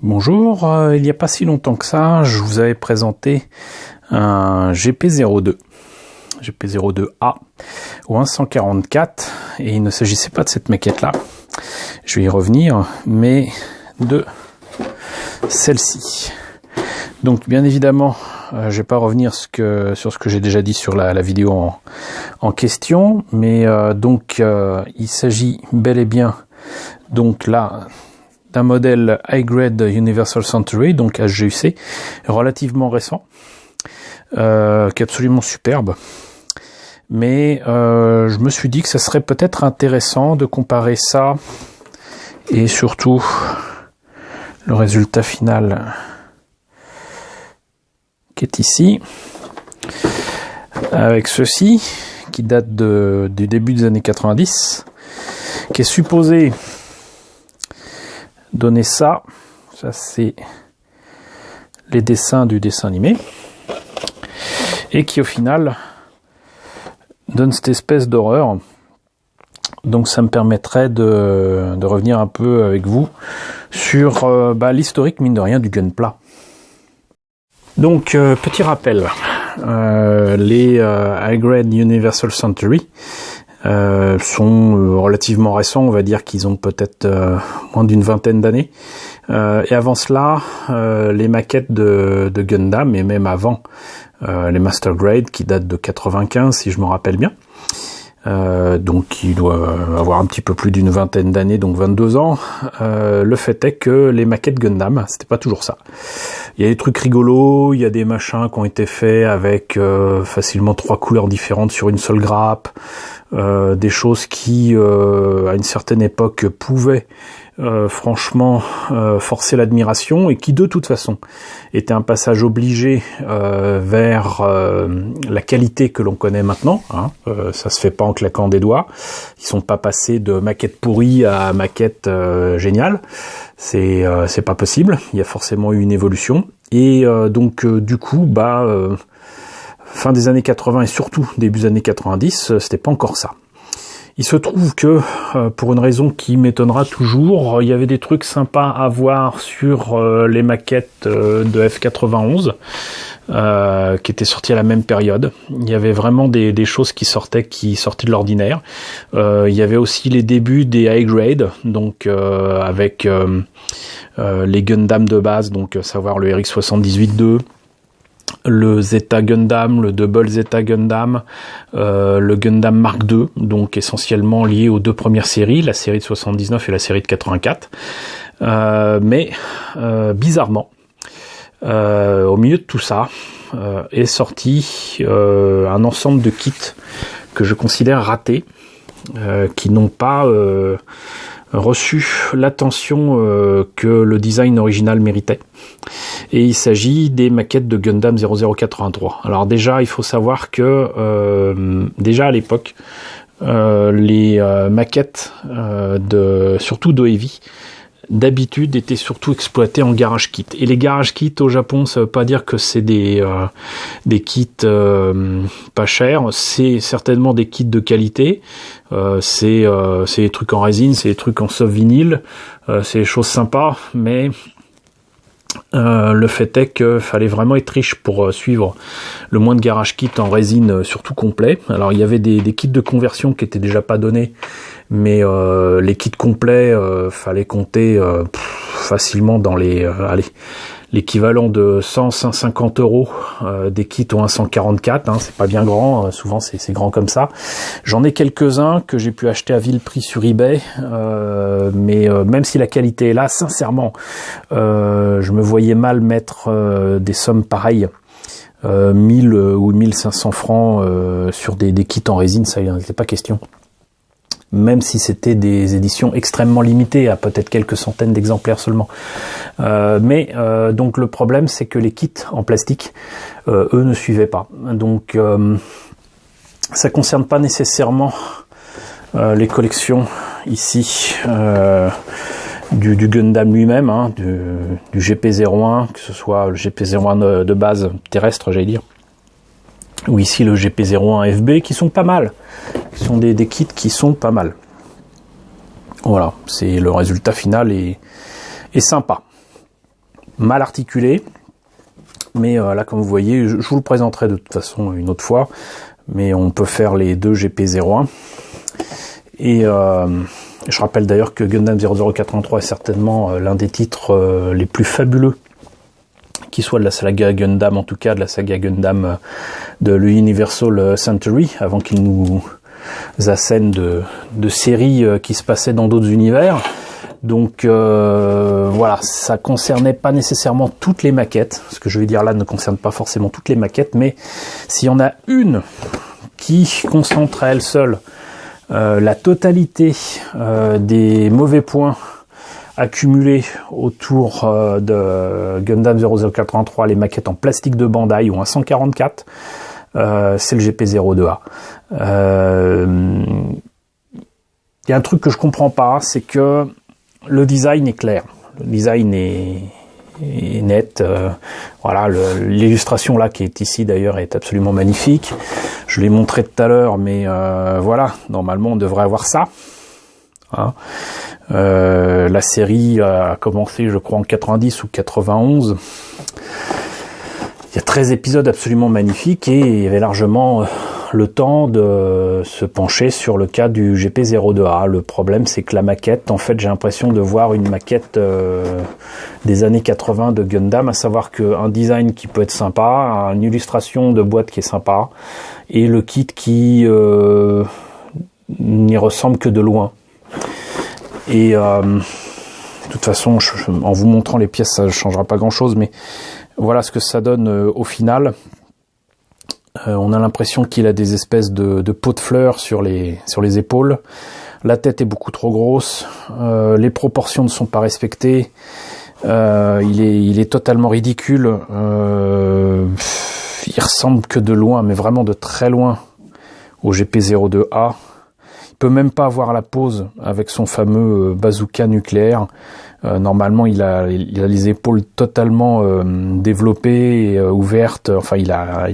Bonjour, il n'y a pas si longtemps que ça, je vous avais présenté un GP02, GP02A ou un 144, et il ne s'agissait pas de cette maquette-là, je vais y revenir, mais de celle-ci. Donc bien évidemment, je vais pas revenir sur ce que j'ai déjà dit sur la vidéo en question, mais il s'agit bel et bien donc là d'un modèle High Grade Universal Century, donc HGUC, relativement récent, qui est absolument superbe. Mais je me suis dit que ça serait peut-être intéressant de comparer ça et surtout le résultat final qui est ici, avec ceci, qui date du début des années 90, qui est supposé donner ça c'est les dessins du dessin animé, et qui au final donne cette espèce d'horreur. Donc ça me permettrait de revenir un peu avec vous sur l'historique mine de rien du Gunpla. Donc petit rappel, les High Grade Universal Century sont relativement récents, on va dire qu'ils ont peut-être moins d'une vingtaine d'années. Et avant cela, les maquettes de Gundam, et même avant les Master Grade qui datent de 95 si je me rappelle bien. Donc il doit avoir un petit peu plus d'une vingtaine d'années, donc 22 ans. Le fait est que les maquettes Gundam, c'était pas toujours ça. Il y a des trucs rigolos, il y a des machins qui ont été faits avec facilement 3 couleurs différentes sur une seule grappe, des choses qui à une certaine époque pouvaient franchement forcer l'admiration, et qui de toute façon était un passage obligé vers la qualité que l'on connaît maintenant, hein. Ça se fait pas en claquant des doigts, ils sont pas passés de maquette pourrie à maquette géniale, c'est pas possible, il y a forcément eu une évolution, et du coup fin des années 80 et surtout début des années 90, c'était pas encore ça. Il se trouve que, pour une raison qui m'étonnera toujours, il y avait des trucs sympas à voir sur les maquettes de F91, qui étaient sorties à la même période. Il y avait vraiment des choses qui sortaient de l'ordinaire. Il y avait aussi les débuts des High Grade, donc avec les Gundam de base, donc à savoir le RX-78-2, le Zeta Gundam, le Double Zeta Gundam, le Gundam Mark II, donc essentiellement lié aux deux premières séries, la série de 79 et la série de 84. Mais bizarrement, au milieu de tout ça, est sorti un ensemble de kits que je considère ratés, qui n'ont pas reçu l'attention que le design original méritait. Et il s'agit des maquettes de Gundam 0083. Alors déjà, il faut savoir que déjà à l'époque, les maquettes surtout de Heavy, d'habitude étaient surtout exploitées en garage kit. Et les garage kits au Japon, ça veut pas dire que c'est des kits pas chers, c'est certainement des kits de qualité. C'est des trucs en résine, c'est des trucs en soft vinyle, c'est des choses sympas, mais le fait est qu'il fallait vraiment être riche pour suivre le moins de garage kit en résine, surtout complet. Alors il y avait des kits de conversion qui étaient déjà pas donnés, mais les kits complets, fallait compter facilement dans l'équivalent de 100-150 euros des kits au 144, hein, c'est pas bien grand, souvent c'est grand comme ça. J'en ai quelques-uns que j'ai pu acheter à vil prix sur eBay, mais même si la qualité est là, sincèrement, je me voyais mal mettre des sommes pareilles, 1000 ou 1500 francs sur des kits en résine, ça il n'en était pas question. Même si c'était des éditions extrêmement limitées, à peut-être quelques centaines d'exemplaires seulement. Donc le problème, c'est que les kits en plastique, eux, ne suivaient pas. Donc ça concerne pas nécessairement les collections ici du Gundam lui-même, hein, du GP01, que ce soit le GP01 de base terrestre, j'allais dire, ou ici le GP01 FB, qui sont pas mal. Ce sont des kits qui sont pas mal. Voilà, c'est le résultat final est sympa. mal articulé. Mais là, comme vous voyez, je vous le présenterai de toute façon une autre fois. Mais on peut faire les deux GP01. Et je rappelle d'ailleurs que Gundam 0083 est certainement l'un des titres les plus fabuleux qui soit de la saga Gundam, en tout cas de la saga Gundam de l'Universal Century, avant qu'il nous assène de séries qui se passaient dans d'autres univers. Donc voilà, ça concernait pas nécessairement toutes les maquettes. Ce que je vais dire là ne concerne pas forcément toutes les maquettes, mais s'il y en a une qui concentre à elle seule la totalité des mauvais points accumulés autour de Gundam 0083, les maquettes en plastique de Bandai ou en 144, c'est le GP02A. Il y a un truc que je comprends pas, c'est que le design est clair, le design est net. Voilà, l'illustration là qui est ici d'ailleurs est absolument magnifique. Je l'ai montré tout à l'heure, mais voilà, normalement on devrait avoir ça. Hein. La série a commencé, je crois, en 90 ou 91. Il y a 13 épisodes absolument magnifiques et il y avait largement le temps de se pencher sur le cas du GP02A. Le problème, c'est que la maquette, en fait, j'ai l'impression de voir une maquette des années 80 de Gundam, à savoir qu'un design qui peut être sympa, une illustration de boîte qui est sympa, et le kit qui n'y ressemble que de loin. Et de toute façon, en vous montrant les pièces, ça ne changera pas grand-chose, mais voilà ce que ça donne au final. On a l'impression qu'il a des espèces de pots de fleurs sur les épaules. La tête est beaucoup trop grosse. Les proportions ne sont pas respectées. Il est totalement ridicule. Il ressemble que de loin, mais vraiment de très loin, au GP02A. Il peut même pas avoir la pose avec son fameux bazooka nucléaire. Normalement, il a les épaules totalement développées et ouvertes. Enfin, il a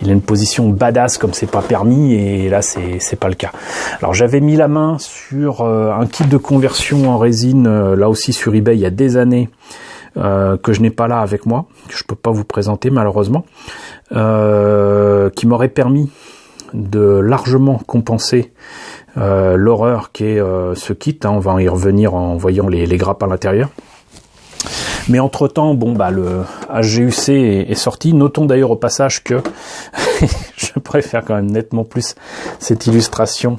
une position badass comme c'est pas permis, et là, c'est pas le cas. Alors, j'avais mis la main sur un kit de conversion en résine, là aussi sur eBay, il y a des années, que je n'ai pas là avec moi, que je peux pas vous présenter malheureusement, qui m'aurait permis de largement compenser l'horreur qu'est ce kit, hein. On va y revenir en voyant les grappes à l'intérieur. Mais entre temps, bon bah le HGUC est sorti. Notons d'ailleurs au passage que je préfère quand même nettement plus cette illustration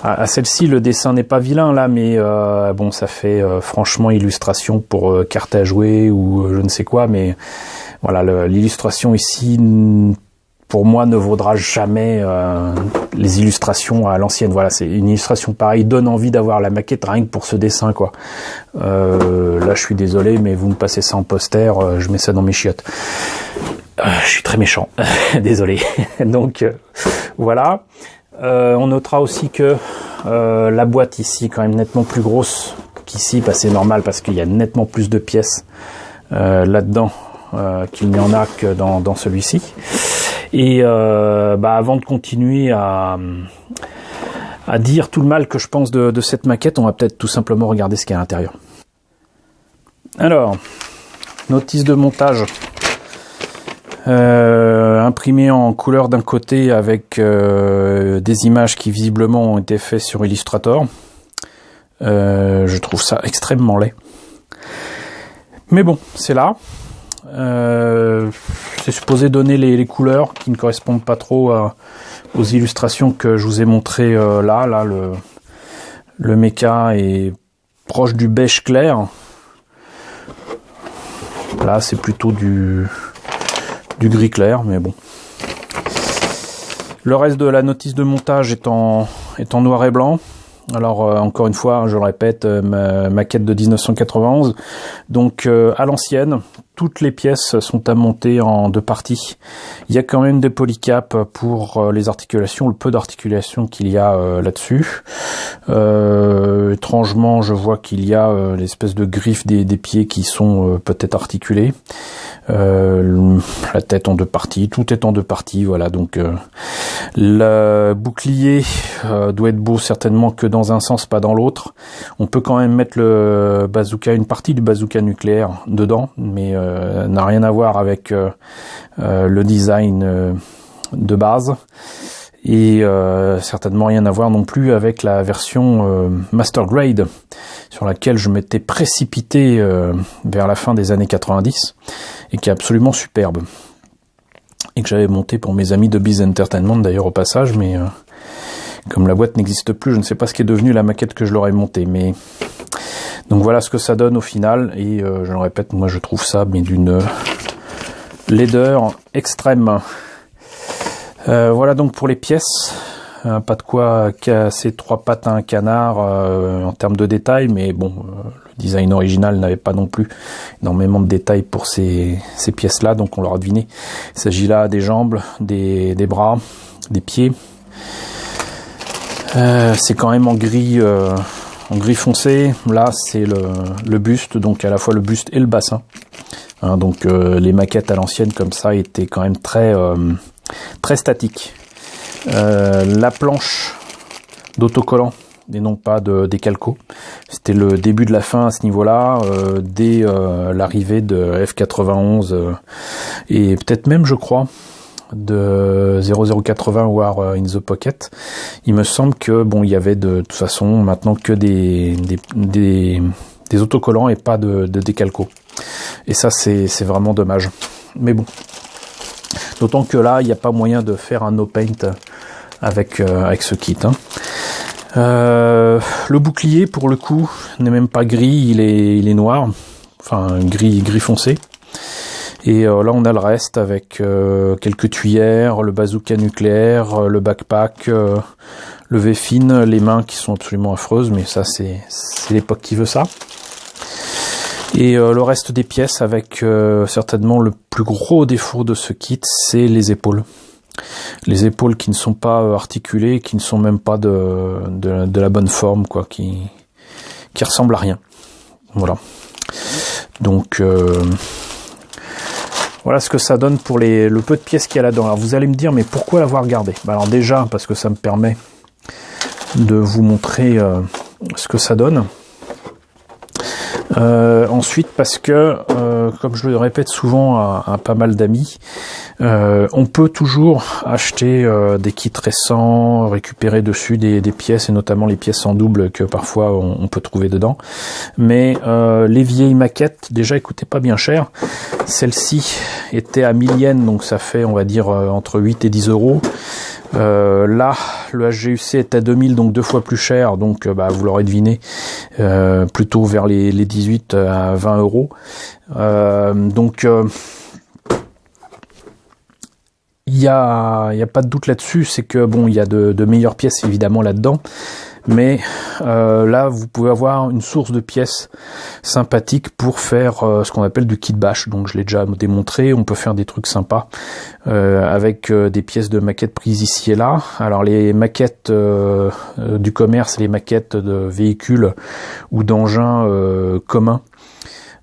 à celle-ci. Le dessin n'est pas vilain là, mais bon, ça fait franchement illustration pour carte à jouer ou je ne sais quoi. Mais voilà, l'illustration ici, pour moi, ne vaudra jamais les illustrations à l'ancienne. Voilà, c'est une illustration pareille, donne envie d'avoir la maquette rien que pour ce dessin, quoi. Là, je suis désolé, mais vous me passez ça en poster, je mets ça dans mes chiottes. Je suis très méchant, désolé. Donc, voilà. On notera aussi que la boîte ici, quand même nettement plus grosse qu'ici, bah, c'est normal parce qu'il y a nettement plus de pièces là-dedans qu'il n'y en a que dans celui-ci. Et avant de continuer à dire tout le mal que je pense de cette maquette, on va peut-être tout simplement regarder ce qu'il y a à l'intérieur. Alors, notice de montage imprimée en couleur d'un côté avec des images qui visiblement ont été faites sur Illustrator. Je trouve ça extrêmement laid. Mais bon, c'est là. C'est supposé donner les couleurs qui ne correspondent pas trop aux illustrations que je vous ai montrées là. Là, le mecha est proche du beige clair. Là, c'est plutôt du gris clair, mais bon. Le reste de la notice de montage est en noir et blanc. Alors encore une fois, je le répète, maquette de 1991, donc à l'ancienne, toutes les pièces sont à monter en 2 parties. Il y a quand même des polycaps pour les articulations, le peu d'articulation qu'il y a là-dessus. Étrangement, je vois qu'il y a l'espèce de griffes des pieds qui sont peut-être articulées. La tête en 2 parties, tout est en 2 parties, voilà. Donc le bouclier doit être beau certainement que dans un sens, pas dans l'autre. On peut quand même mettre le bazooka, une partie du bazooka nucléaire dedans, mais n'a rien à voir avec le design de base, et certainement rien à voir non plus avec la version Master Grade, sur laquelle je m'étais précipité vers la fin des années 90, et qui est absolument superbe, et que j'avais monté pour mes amis de Biz Entertainment d'ailleurs au passage, mais comme la boîte n'existe plus, je ne sais pas ce qui est devenu la maquette que je leur ai montée, mais donc voilà ce que ça donne au final, et je le répète, moi je trouve ça mais d'une laideur extrême. Voilà donc pour les pièces, pas de quoi casser 3 pattes à un canard en termes de détails, mais bon, le design original n'avait pas non plus énormément de détails pour ces pièces-là, donc on l'aura deviné. Il s'agit là des jambes, des bras, des pieds. C'est quand même en gris foncé. Là c'est le buste, donc à la fois le buste et le bassin. Hein, donc les maquettes à l'ancienne comme ça étaient quand même très statiques. La planche d'autocollant et non pas de décalco, c'était le début de la fin à ce niveau-là, dès l'arrivée de F91 et peut-être même, je crois, de 0080 War in the Pocket. Il me semble que bon, il y avait de toute façon maintenant que des autocollants et pas de décalco. Et ça c'est vraiment dommage. Mais bon. D'autant que là, il n'y a pas moyen de faire un no paint avec ce kit. Hein. Le bouclier, pour le coup, n'est même pas gris, il est noir. Enfin, gris foncé. Et là, on a le reste avec quelques tuyères, le bazooka nucléaire, le backpack, le V-fin, les mains qui sont absolument affreuses, mais ça, c'est l'époque qui veut ça. Et le reste des pièces avec certainement le plus gros défaut de ce kit, c'est les épaules. Les épaules qui ne sont pas articulées, qui ne sont même pas de la bonne forme, quoi, qui ressemblent à rien. Voilà. Donc voilà ce que ça donne pour le peu de pièces qu'il y a là-dedans. Alors vous allez me dire, mais pourquoi l'avoir gardé? Alors déjà, parce que ça me permet de vous montrer ce que ça donne. Ensuite parce que, comme je le répète souvent à pas mal d'amis, on peut toujours acheter des kits récents, récupérer dessus des pièces, et notamment les pièces en double que parfois on peut trouver dedans. Mais les vieilles maquettes, déjà, elles coûtaient pas bien cher. Celle-ci était à 1000 yens, donc ça fait, on va dire, entre 8 et 10 euros. Là, le HGUC est à 2000, donc 2 fois plus cher, donc vous l'aurez deviné, plutôt vers les 18 à 20 euros. Donc il y a pas de doute là-dessus, c'est que bon, il y a de meilleures pièces évidemment là-dedans, mais là vous pouvez avoir une source de pièces sympathiques pour faire ce qu'on appelle du kit bash. Donc je l'ai déjà démontré, on peut faire des trucs sympas avec des pièces de maquettes prises ici et là. Alors les maquettes du commerce, les maquettes de véhicules ou d'engins communs,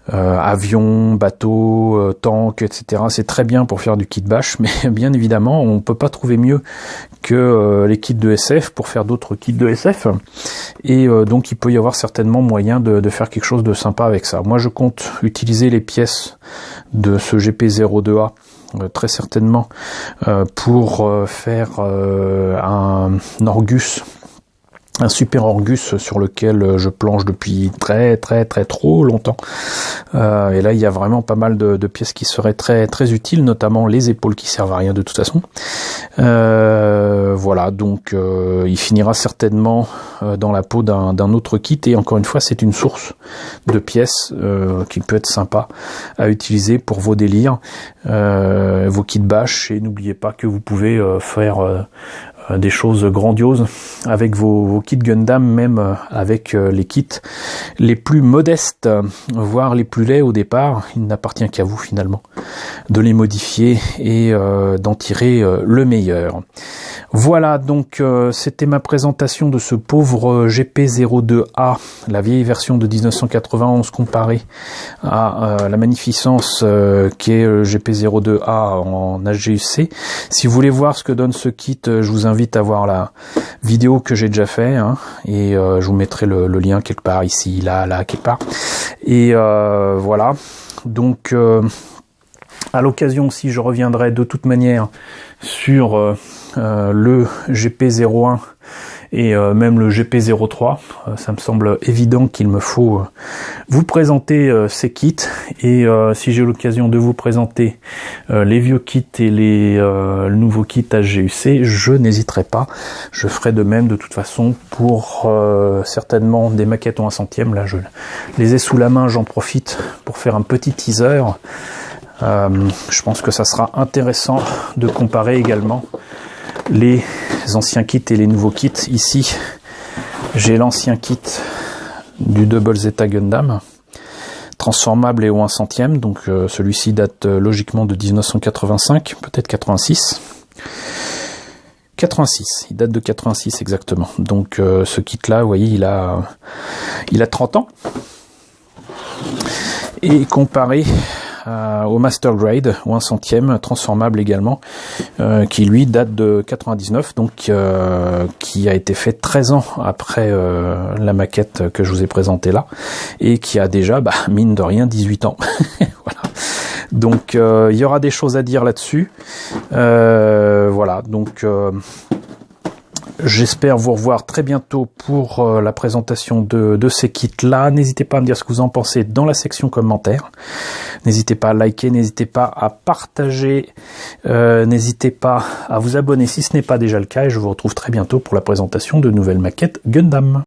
avions, bateaux, tanks, etc. C'est très bien pour faire du kit bash, mais bien évidemment, on peut pas trouver mieux que les kits de SF pour faire d'autres kits de SF. Et donc, il peut y avoir certainement moyen de faire quelque chose de sympa avec ça. Moi, je compte utiliser les pièces de ce GP02A très certainement pour faire un Orgus. Un super Orgus sur lequel je planche depuis très trop longtemps. Et là, il y a vraiment pas mal de pièces qui seraient très utiles, notamment les épaules qui servent à rien de toute façon. Voilà, donc il finira certainement dans la peau d'un autre kit. Et encore une fois, c'est une source de pièces qui peut être sympa à utiliser pour vos délires, vos kits bash. Et n'oubliez pas que vous pouvez faire des choses grandioses avec vos kits Gundam, même avec les kits les plus modestes, voire les plus laids au départ, il n'appartient qu'à vous finalement de les modifier et d'en tirer le meilleur. Voilà, donc c'était ma présentation de ce pauvre GP02A, la vieille version de 1991 comparée à la magnificence qui est GP02A en HGUC. Si vous voulez voir ce que donne ce kit, je vous invite à voir la vidéo que j'ai déjà fait, hein, et je vous mettrai le lien quelque part ici, là, quelque part. Et voilà, donc à l'occasion aussi, je reviendrai de toute manière sur le GP01 et même le GP03. Ça me semble évident qu'il me faut vous présenter ces kits, et si j'ai l'occasion de vous présenter les vieux kits et les nouveaux kits HGUC, je n'hésiterai pas. Je ferai de même de toute façon pour certainement des maquettes en 1/100. Là, je les ai sous la main, j'en profite pour faire un petit teaser. Je pense que ça sera intéressant de comparer également les anciens kits et les nouveaux kits. Ici, j'ai l'ancien kit du Double Zeta Gundam, transformable et au 1/100, donc celui-ci date logiquement de 1985, peut-être 86. 86, il date de 86 exactement. Donc ce kit-là, vous voyez, il a 30 ans. Et comparé au Master Grade, ou 1/100, transformable également, qui lui date de 99, donc qui a été fait 13 ans après la maquette que je vous ai présentée là, et qui a déjà, mine de rien, 18 ans. Voilà. Donc il y aura des choses à dire là-dessus. Voilà, donc j'espère vous revoir très bientôt pour la présentation de ces kits-là. N'hésitez pas à me dire ce que vous en pensez dans la section commentaires. N'hésitez pas à liker, n'hésitez pas à partager, n'hésitez pas à vous abonner si ce n'est pas déjà le cas. Et je vous retrouve très bientôt pour la présentation de nouvelles maquettes Gundam.